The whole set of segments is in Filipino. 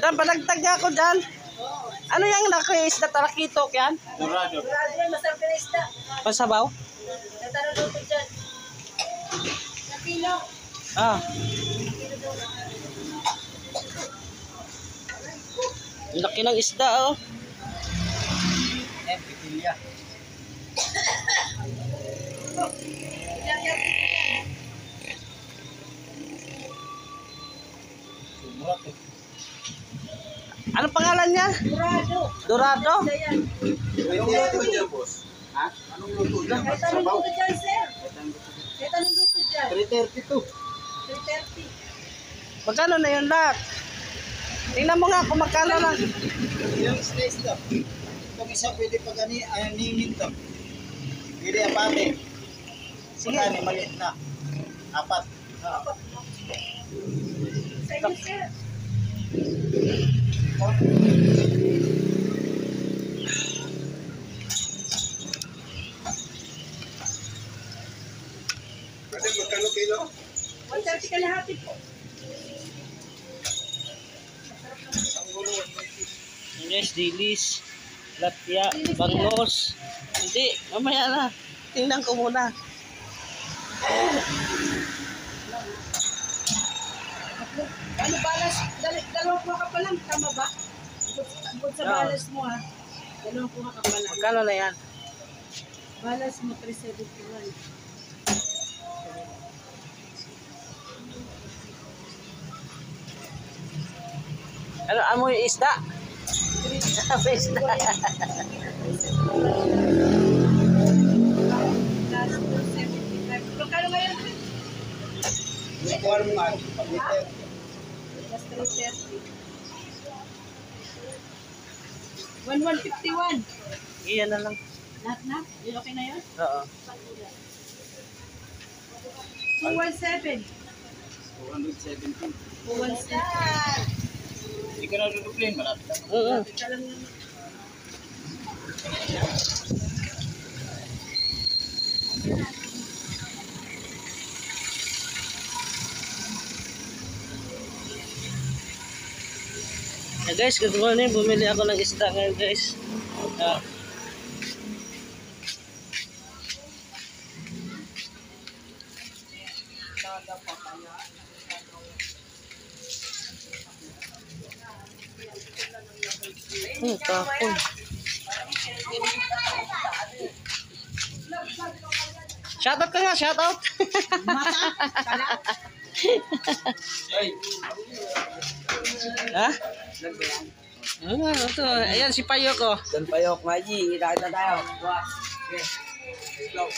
Padagtag ako dyan. Ano yung nakaisda talakitok yan? Dorado. Dorado yan, masarap na isda. Pasabaw? Natanong ko dyan. Sa kilo. Ah. Laki ng isda oh. Pitilya. Ano pangalan niya? Dorado. Dorado? Anong luto dyan, boss? Ha? Anong luto dyan? Kahit anong luto dyan, sir. Kahit anong luto dyan. 332. 330. Magkano na yun lahat? Tingnan mo nga kung magkano lang. Yung slice to. Itong isa pwede pa ninin to. Pwede apate. Sige. Maliit na. Apat. Sa inyo, sir. Pwede magkano kilo? 130 kalahati po. Yes, dilis. Latya, bangos. Hindi, mamaya na. Tingnan ko muna. Ano balas? Dalawang kuha ka pa lang, tama ba? Bukod sa balas mo ha. Dalawang kuha ka pa lang. Magkano na yan? Balas mo 371. Ano, amoy isda? Amoy isda. Plus 275. Magkano ngayon? Kuha mo nga. Plus 330. 1151. Iyan na lang. Lahat na? Yun okay na yun? Oo. 217. 217. 217. Hindi ka na duduplin. Malapit lang. Oo. Guys, good morning. Bumili ako ng isda ngayon guys. Tapon. Shoutout ka nga, shoutout. Ha? Ito. Ayan si Payok ko. Dan Payok, Maji. Kita tayo. Okay. Let's go.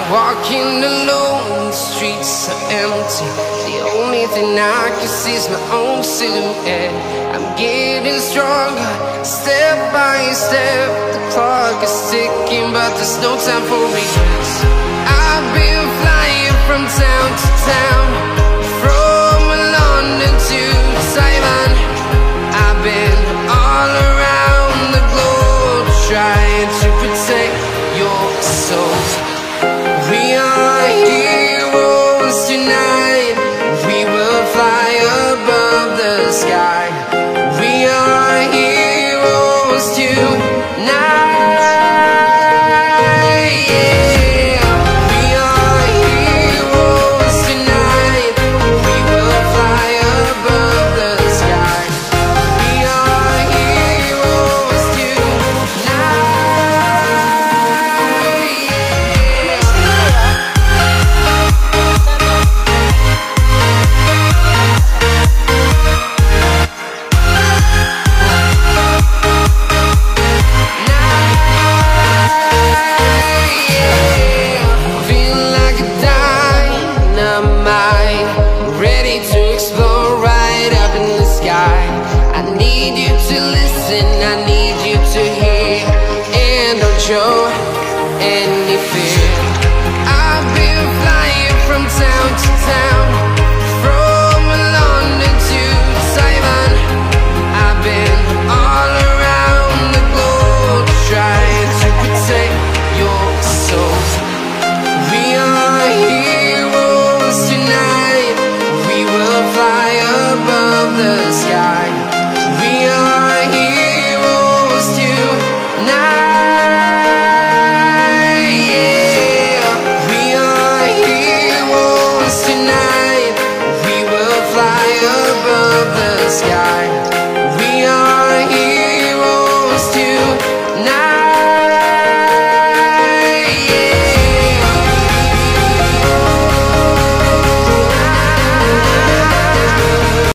Walking alone, the streets are empty. The only thing I can see is my own silhouette. I'm getting stronger, step by step. The clock is ticking, but there's no time for regrets. I've been flying from town to town, from London to Taiwan. I've been all around the globe, trying to protect your soul. We are heroes tonight. We will fly above the sky. We are heroes tonight. Yeah. We are heroes tonight. We will fly above the sky. We are heroes tonight. Ready to explore right up in the sky. I need you to listen. I